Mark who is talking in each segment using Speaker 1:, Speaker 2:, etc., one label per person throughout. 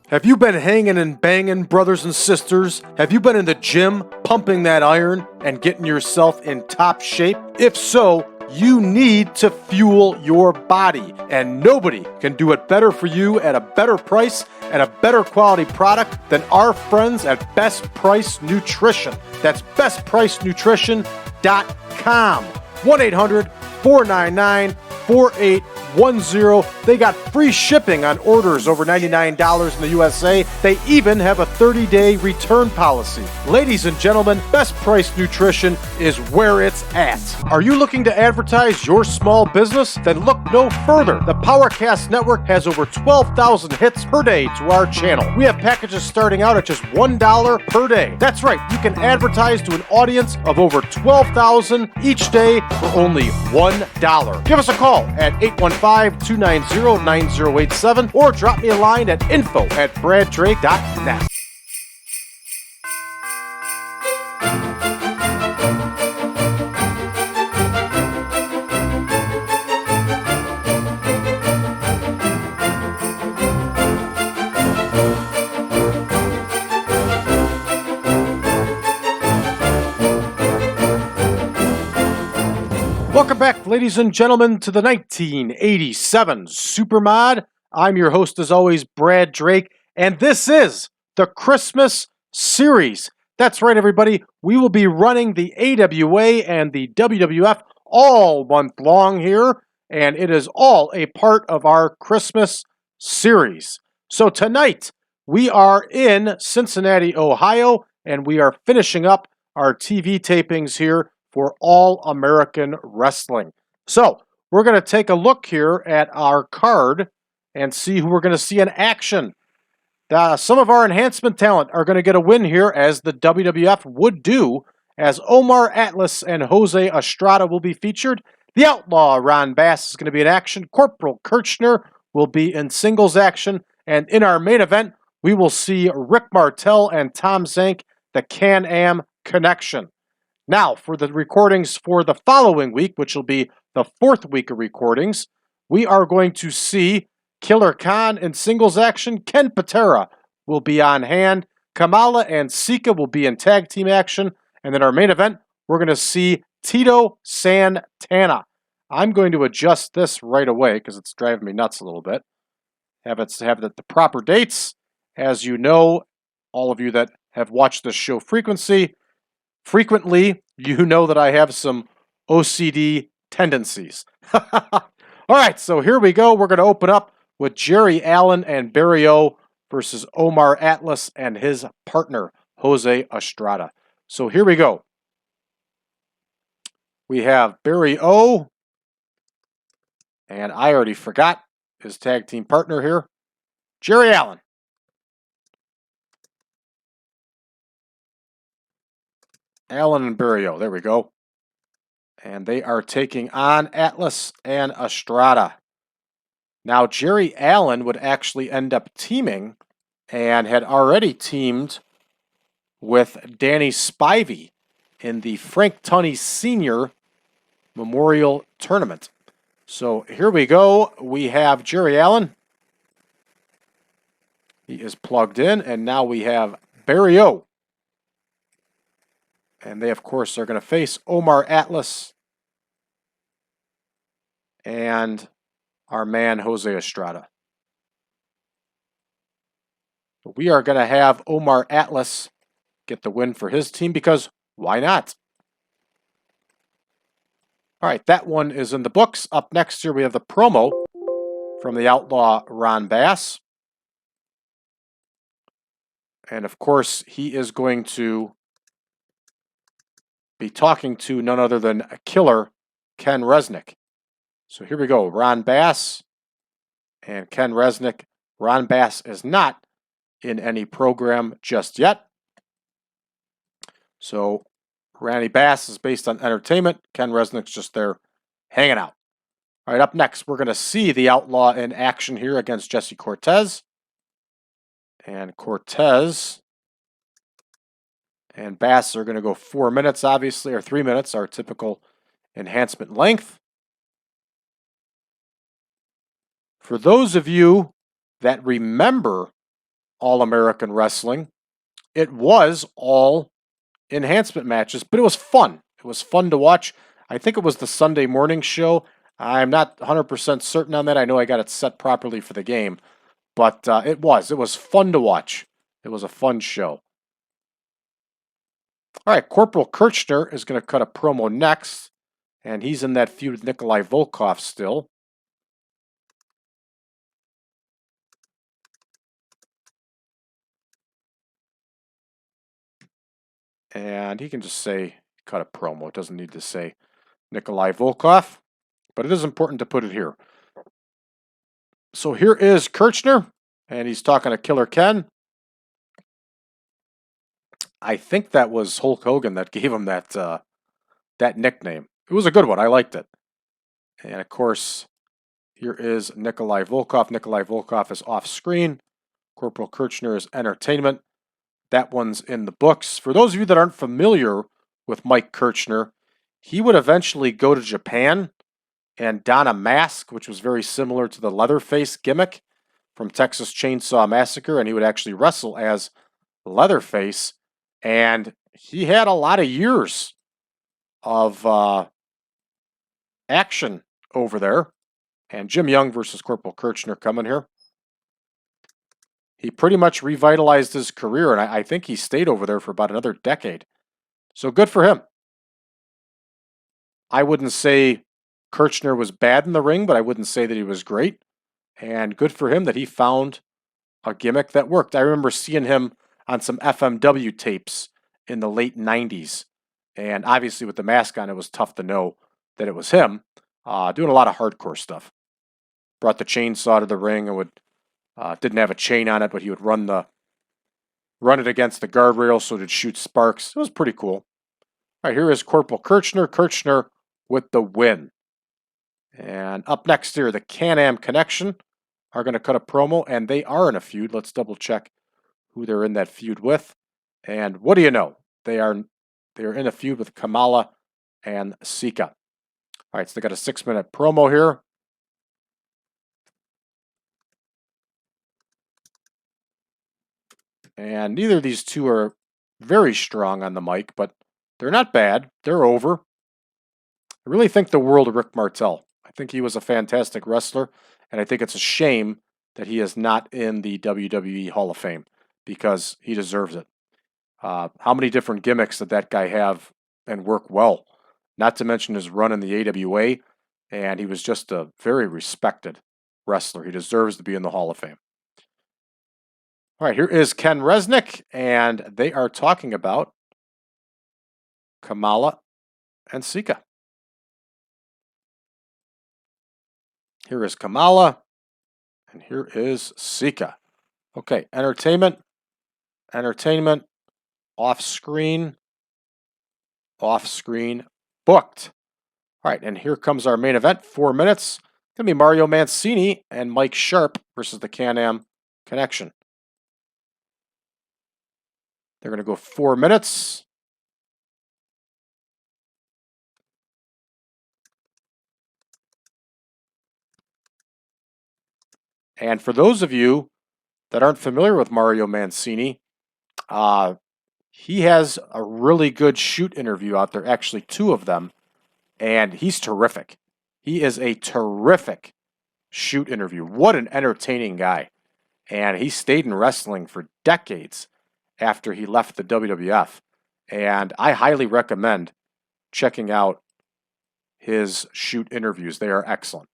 Speaker 1: Have you been hanging and banging, brothers and sisters? Have you been in the gym, pumping that iron, and getting yourself in top shape? If so, you need to fuel your body, and nobody can do it better for you at a better price and a better quality product than our friends at Best Price Nutrition. That's bestpricenutrition.com. 1-800-499-4810. They got free shipping on orders over $99 in the USA. They even have a 30-day return policy. Ladies and gentlemen, Best Price Nutrition is where it's at. Are you looking to advertise your small business? Then look no further. The PowerCast Network has over 12,000 hits per day to our channel. We have packages starting out at just $1 per day. That's right, you can advertise to an audience of over 12,000 each day for only $1. Give us a call at 815-290-9087 or drop me a line at info@braddrake.net. Welcome back, ladies and gentlemen, to the 1987 Supermod. I'm your host, as always, Brad Drake, and this is the Christmas series. That's right, everybody. We will be running the AWA and the WWF all month long here, and it is all a part of our Christmas series. So tonight, we are in Cincinnati, Ohio, and we are finishing up our TV tapings here for All American Wrestling. So, we're going to take a look here at our card and see who we're going to see in action. Some of our enhancement talent are going to get a win here, as the WWF would do, as Omar Atlas and Jose Estrada will be featured. The Outlaw Ron Bass is going to be in action. Corporal Kirchner will be in singles action. And in our main event, we will see Rick Martel and Tom Zank, the Can-Am Connection. Now, for the recordings for the following week, which will be the fourth week of recordings, we are going to see Killer Khan in singles action. Ken Patera will be on hand. Kamala and Sika will be in tag team action. And then our main event, we're going to see TITO Santana. I'm going to adjust this right away because it's driving me nuts a little bit. Have the proper dates. As you know, all of you that have watched this show frequently, you know that I have some OCD tendencies. All right, so here we go. We're going to open up with Jerry Allen and Veilleux versus Omar Atlas and his partner, Jose Estrada. So here we go. We have Veilleux, and I already forgot his tag team partner here, Jerry Allen. Allen and Veilleux, there we go. And they are taking on Atlas and Estrada. Now, Jerry Allen would actually end up teaming and had already teamed with Danny Spivey in the Frank Tunney Sr. Memorial Tournament. So here we go. We have Jerry Allen. He is plugged in, and now we have Veilleux. And they, of course, are going to face Omar Atlas and our man, Jose Estrada. We are going to have Omar Atlas get the win for his team because why not? All right, that one is in the books. Up next here, we have the promo from the Outlaw Ron Bass. And, of course, he is going to be talking to none other than a killer, Ken Resnick. So here we go, Ron Bass and Ken Resnick. Ron Bass is not in any program just yet. So Randy Bass is based on entertainment. Ken Resnick's just there hanging out. All right, up next, we're going to see the Outlaw in action here against Jesse Cortez. And Cortez and Bass are going to go 4 minutes, obviously, or 3 minutes, our typical enhancement length. For those of you that remember All-American Wrestling. It was all enhancement matches, but it was fun. It was fun to watch. I think it was the Sunday morning show. I'm not 100% certain on that. I know I got it set properly for the game, but it was fun to watch. It was a fun show. All right, Corporal Kirchner is going to cut a promo next, and he's in that feud with Nikolai Volkov still. And he can just say cut a promo. It doesn't need to say Nikolai Volkov, but it is important to put it here. So here is Kirchner, and he's talking to Killer Ken. I think that was Hulk Hogan that gave him that that nickname. It was a good one. I liked it. And of course, here is Nikolai Volkov. Nikolai Volkov is off screen. Corporal Kirchner is entertainment. That one's in the books. For those of you that aren't familiar with Mike Kirchner, he would eventually go to Japan and don a mask, which was very similar to the Leatherface gimmick from Texas Chainsaw Massacre, and he would actually wrestle as Leatherface. And he had a lot of years of action over there. And Jim Young versus Corporal Kirchner coming here. He pretty much revitalized his career, and I think he stayed over there for about another decade. So good for him. I wouldn't say Kirchner was bad in the ring, but I wouldn't say that he was great. And good for him that he found a gimmick that worked. I remember seeing him on some FMW tapes in the late 90s. And obviously with the mask on, it was tough to know that it was him. Doing a lot of hardcore stuff. Brought the chainsaw to the ring and would didn't have a chain on it, but he would run it against the guardrail so it'd shoot sparks. It was pretty cool. All right, here is Corporal Kirchner. Kirchner with the win. And up next here, the Can-Am Connection are going to cut a promo, and they are in a feud. Let's double check who they're in that feud with. And what do you know? They are in a feud with Kamala and Sika. All right, so they got a 6-minute promo here. And neither of these two are very strong on the mic, but they're not bad. They're over. I really think the world of Rick Martel. I think he was a fantastic wrestler, and I think it's a shame that he is not in the WWE Hall of Fame because he deserves it. How many different gimmicks did that guy have and work well? Not to mention his run in the AWA, and he was just a very respected wrestler. He deserves to be in the Hall of Fame. All right, here is Ken Resnick, and they are talking about Kamala and Sika. Here is Kamala, and here is Sika. Okay, entertainment, off-screen, booked. All right, and here comes our main event, 4 minutes. It's going to be Mario Mancini and Mike Sharpe versus the Can-Am Connection. They're going to go 4 minutes. And for those of you that aren't familiar with Mario Mancini, he has a really good shoot interview out there, actually 2 of them, and he's terrific. He is a terrific shoot interview. What an entertaining guy. And he stayed in wrestling for decades after he left the WWF. And I highly recommend checking out his shoot interviews. They are excellent.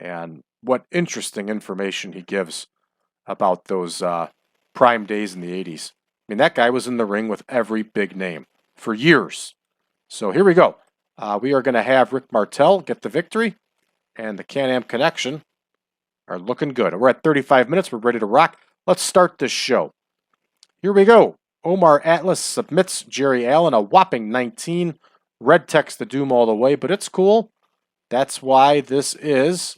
Speaker 1: And what interesting information he gives about those prime days in the 80s. I mean, that guy was in the ring with every big name for years. So here we go. We are going to have Rick Martel get the victory, and the Can-Am Connection are looking good. We're at 35 minutes. We're ready to rock. Let's start this show. Here we go. Omar Atlas submits Jerry Allen, a whopping 19. Red text the doom all the way, but it's cool. That's why this is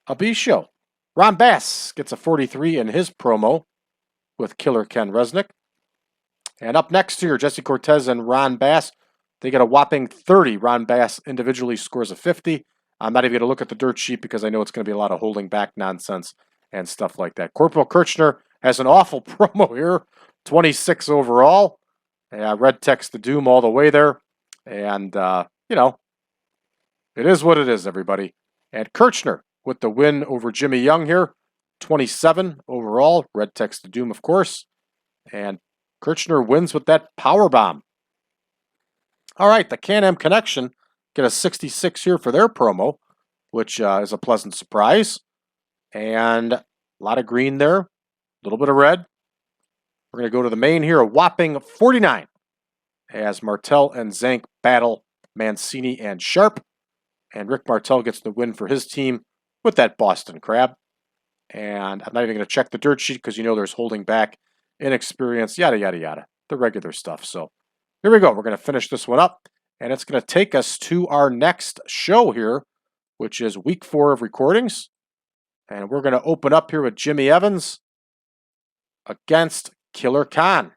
Speaker 1: a B show. Ron Bass gets a 43 in his promo with Killer Ken Resnick. And up next here, Jesse Cortez and Ron Bass. They get a whopping 30. Ron Bass individually scores a 50. I'm not even going to look at the dirt sheet because I know it's going to be a lot of holding back nonsense and stuff like that. Corporal Kirchner has an awful promo here. 26 overall. Red text the doom all the way there. And, you know, it is what it is, everybody. And Kirchner with the win over Jimmy Young here. 27 overall. Red text the doom, of course. And Kirchner wins with that power bomb. All right, the Can-Am Connection get a 66 here for their promo, which is a pleasant surprise. And a lot of green there, a little bit of red. We're going to go to the main here, a whopping 49, as Martel and Zank battle Mancini and Sharpe. And Rick Martel gets the win for his team with that Boston Crab. And I'm not even going to check the dirt sheet because you know there's holding back, inexperience, yada, yada, yada. The regular stuff. So here we go. We're going to finish this one up. And it's going to take us to our next show here, which is week 4 of recordings. And we're going to open up here with Jimmy Evans against Killer Khan.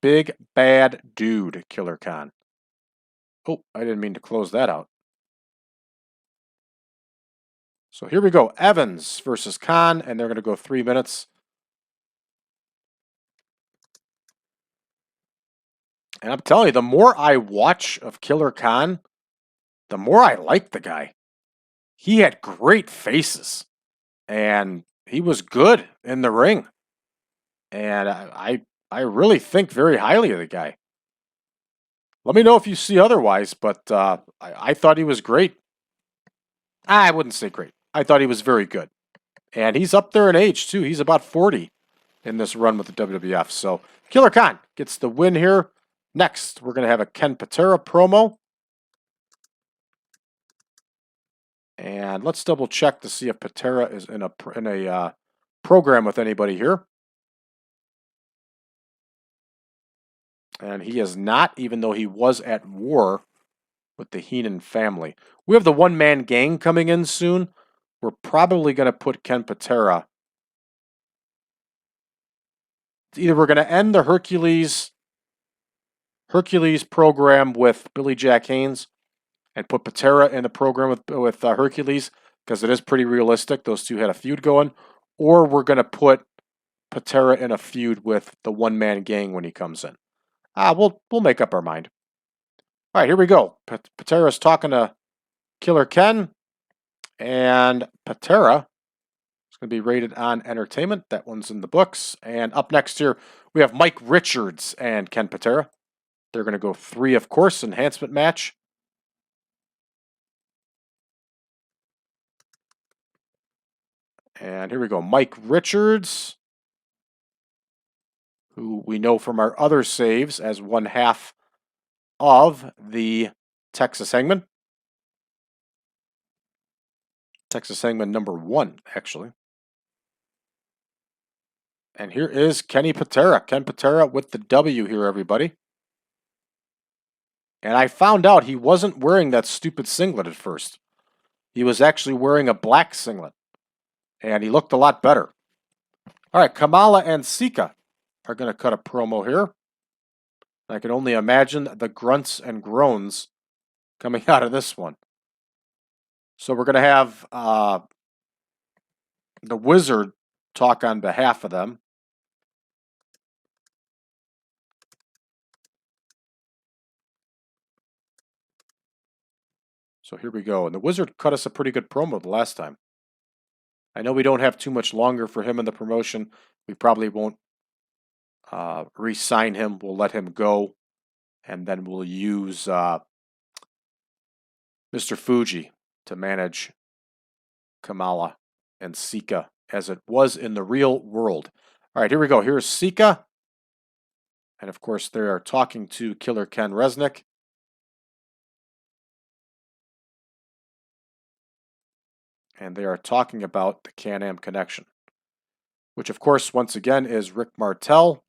Speaker 1: Big bad dude, Killer Khan. Oh, I didn't mean to close that out. So here we go. Evans versus Khan, and they're going to go 3 minutes. And I'm telling you, the more I watch of Killer Khan, the more I like the guy. He had great faces, and he was good in the ring. And I really think very highly of the guy. Let me know if you see otherwise, but I thought he was great. I wouldn't say great. I thought he was very good. And he's up there in age, too. He's about 40 in this run with the WWF. So Killer Khan gets the win here. Next, we're going to have a Ken Patera promo. And let's double check to see if Patera is in a program with anybody here. And he is not, even though he was at war with the Heenan family. We have the one-man gang coming in soon. We're probably going to put Ken Patera. Either we're going to end the Hercules program with Billy Jack Haynes and put Patera in the program with Hercules, because it is pretty realistic. Those two had a feud going. Or we're going to put Patera in a feud with the one-man gang when he comes in. We'll make up our mind. All right, here we go. Patera's talking to Killer Ken, and Patera is going to be rated on entertainment. That one's in the books. And up next here, we have Mike Richards and Ken Patera. They're going to go 3, of course, enhancement match. And here we go. Mike Richards, who we know from our other saves as one half of the Texas Hangman. Texas Hangman number 1, actually. And here is Kenny Patera. Ken Patera with the W here, everybody. And I found out he wasn't wearing that stupid singlet at first. He was actually wearing a black singlet. And he looked a lot better. All right, Kamala and Sika are going to cut a promo here. I can only imagine the grunts and groans coming out of this one. So we're going to have the Wizard talk on behalf of them. So here we go. And the Wizard cut us a pretty good promo the last time. I know we don't have too much longer for him in the promotion. We probably won't re-sign him. We'll let him go. And then we'll use Mr. Fuji to manage Kamala and Sika as it was in the real world. All right, here we go. Here's Sika. And of course, they are talking to Killer Ken Resnick. And they are talking about the Can-Am Connection, which of course, once again, is Rick Martel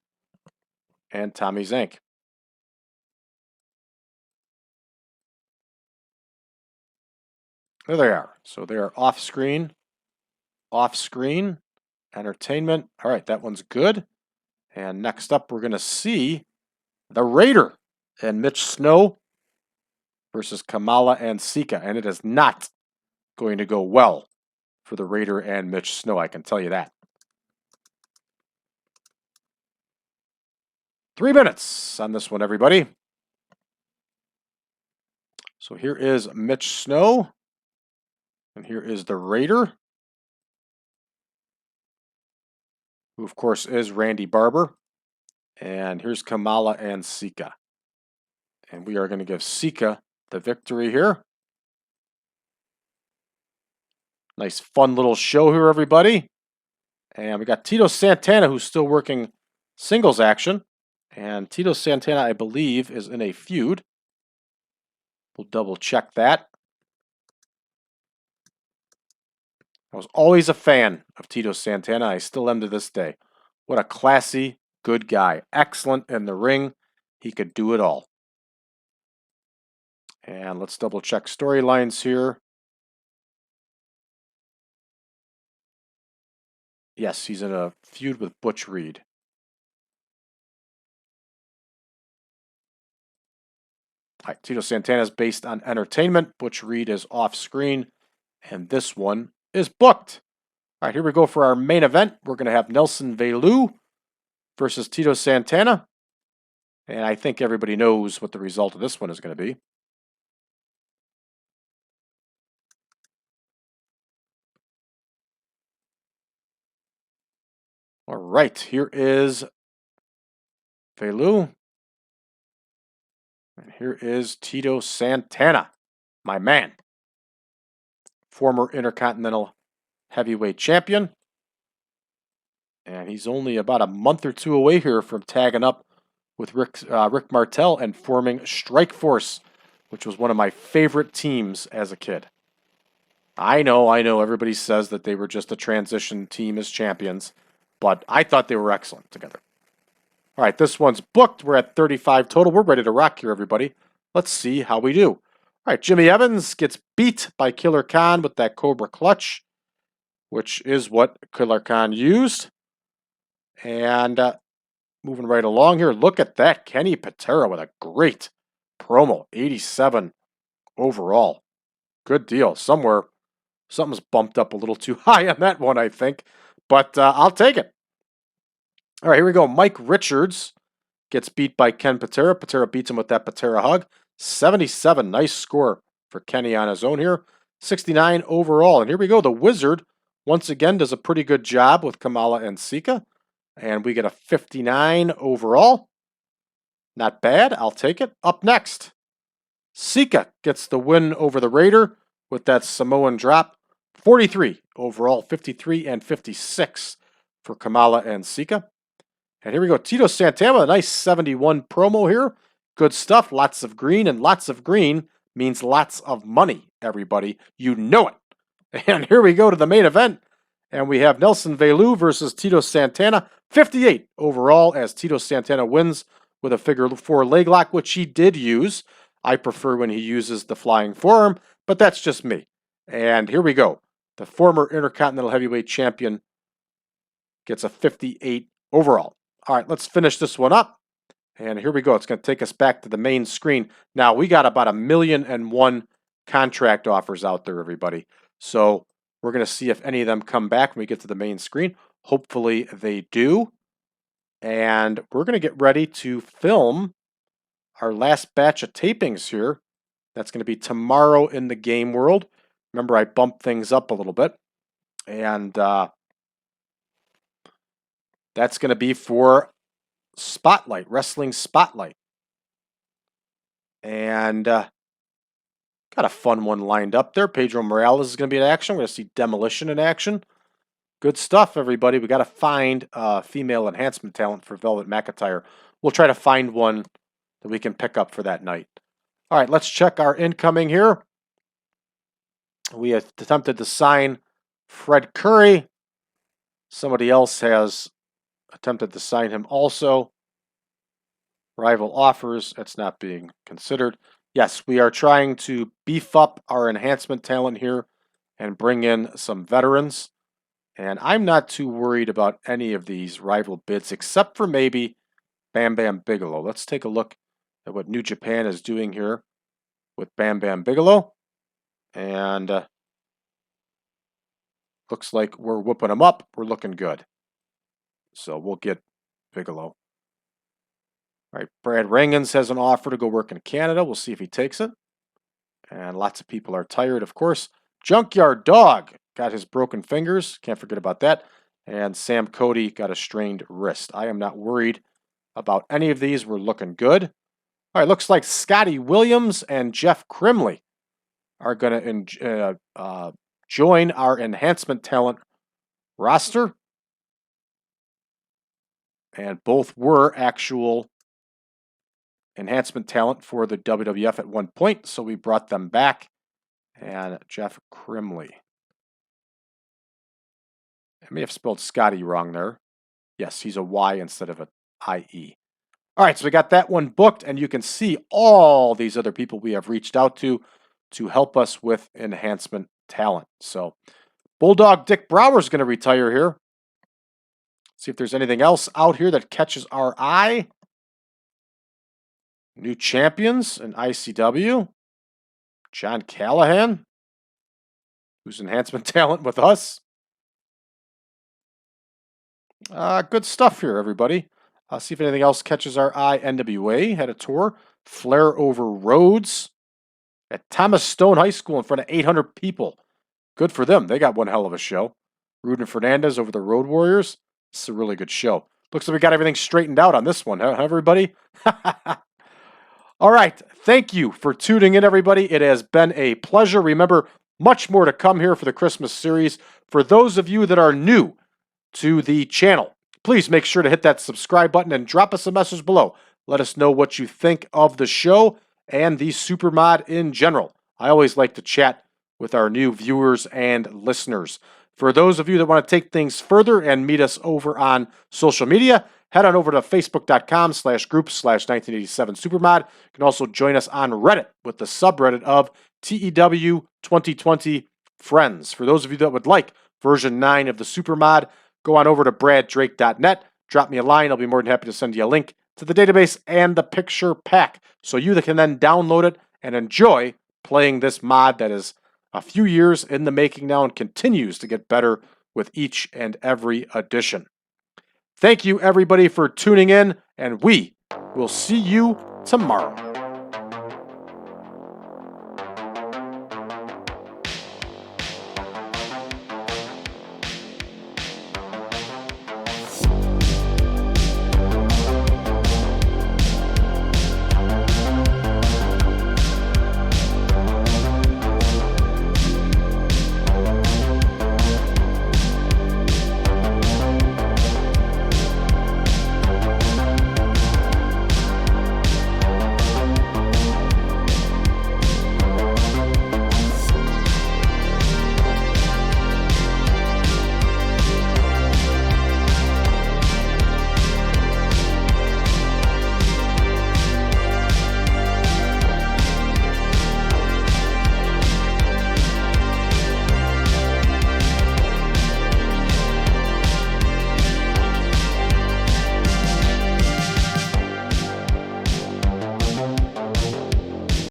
Speaker 1: and Tommy Zank. There they are. So they are off-screen, entertainment. All right, that one's good. And next up, we're going to see the Raider and Mitch Snow versus Kamala and Sika. And it is not going to go well for the Raider and Mitch Snow, I can tell you that. 3 minutes on this one, everybody. So here is Mitch Snow. And here is the Raider, who of course is Randy Barber. And here's Kamala and Sika. And we are going to give Sika the victory here. Nice fun little show here, everybody. And we got TITO Santana, who's still working singles action. And TITO Santana, I believe, is in a feud. We'll double check that. I was always a fan of TITO Santana. I still am to this day. What a classy, good guy. Excellent in the ring. He could do it all. And let's double check storylines here. Yes, he's in a feud with Butch Reed. All right, TITO Santana is based on entertainment. Butch Reed is off screen. And this one is booked. All right, here we go for our main event. We're going to have Nelson Veilleux versus TITO Santana. And I think everybody knows what the result of this one is going to be. All right, here is Veilleux. And here is TITO Santana, my man. Former Intercontinental Heavyweight Champion. And he's only about a month or two away here from tagging up with Rick Martel and forming Strikeforce, which was one of my favorite teams as a kid. I know, everybody says that they were just a transition team as champions, but I thought they were excellent together. All right, this one's booked. We're at 35 total. We're ready to rock here, everybody. Let's see how we do. All right, Jimmy Evans gets beat by Killer Khan with that Cobra Clutch, which is what Killer Khan used. And moving right along here, look at that. Kenny Patera with a great promo. 87 overall. Good deal. Something's bumped up a little too high on that one, I think. But I'll take it. All right, here we go. Mike Richards gets beat by Ken Patera. Patera beats him with that Patera hug. 77. Nice score for Kenny on his own here. 69 overall. And here we go. The Wizard, once again, does a pretty good job with Kamala and Sika. And we get a 59 overall. Not bad. I'll take it. Up next, Sika gets the win over the Raider with that Samoan drop. 43 overall, 53 and 56 for Kamala and Sika. And here we go. TITO Santana, a nice 71 promo here. Good stuff. Lots of green, and lots of green means lots of money, everybody. You know it. And here we go to the main event. And we have Nelson Veilleux versus TITO Santana. 58 overall as TITO Santana wins with a figure 4 leg lock, which he did use. I prefer when he uses the flying forearm, but that's just me. And here we go. The former Intercontinental Heavyweight Champion gets a 58 overall. All right, let's finish this one up. And here we go. It's going to take us back to the main screen. Now, we got about 1,000,001 contract offers out there, everybody. So we're going to see if any of them come back when we get to the main screen. Hopefully they do. And we're going to get ready to film our last batch of tapings here. That's going to be tomorrow in the game world. Remember, I bumped things up a little bit. And that's going to be for Spotlight, Wrestling Spotlight. And got a fun one lined up there. Pedro Morales is going to be in action. We're going to see Demolition in action. Good stuff, everybody. We got to find female enhancement talent for Velvet McIntyre. We'll try to find one that we can pick up for that night. All right, let's check our incoming here. We have attempted to sign Fred Curry. Somebody else has attempted to sign him also. Rival offers, it's not being considered. Yes, we are trying to beef up our enhancement talent here and bring in some veterans. And I'm not too worried about any of these rival bids, except for maybe Bam Bam Bigelow. Let's take a look at what New Japan is doing here with Bam Bam Bigelow. And looks like we're whooping them up. We're looking good. So we'll get Bigelow. All right, Brad Rangens has an offer to go work in Canada. We'll see if he takes it. And lots of people are tired, of course. Junkyard Dog got his broken fingers. Can't forget about that. And Sam Cody got a strained wrist. I am not worried about any of these. We're looking good. All right, looks like Scotty Williams and Jeff Crimley are going to join our enhancement talent roster. And both were actual enhancement talent for the WWF at one point, so we brought them back. And Jeff Crimley. I may have spelled Scotty wrong there. Yes, he's a Y instead of an IE. All right, so we got that one booked, and you can see all these other people we have reached out to help us with enhancement talent. So Bulldog Dick Brower's going to retire here. See if there's anything else out here that catches our eye. New champions in ICW. John Callahan, who's enhancement talent with us. Good stuff here, everybody. See if anything else catches our eye. NWA had a tour. Flair over Rhodes at Thomas Stone High School in front of 800 people. Good for them. They got one hell of a show. Rudin Fernandez over the Road Warriors. It's a really good show. Looks like we got everything straightened out on this one, huh, everybody? All right. Thank you for tuning in, everybody. It has been a pleasure. Remember, much more to come here for the Christmas series. For those of you that are new to the channel, please make sure to hit that subscribe button and drop us a message below. Let us know what you think of the show and the Supermod in general. I always like to chat with our new viewers and listeners. For those of you that want to take things further and meet us over on social media, head on over to facebook.com/group/1987supermod. You can also join us on Reddit with the subreddit of TEW 2020 Friends. For those of you that would like version 9 of the Supermod, go on over to braddrake.net. Drop me a line. I'll be more than happy to send you a link to the database and the picture pack so you can then download it and enjoy playing this mod that is a few years in the making now and continues to get better with each and every edition. Thank you, everybody, for tuning in, and we will see you tomorrow.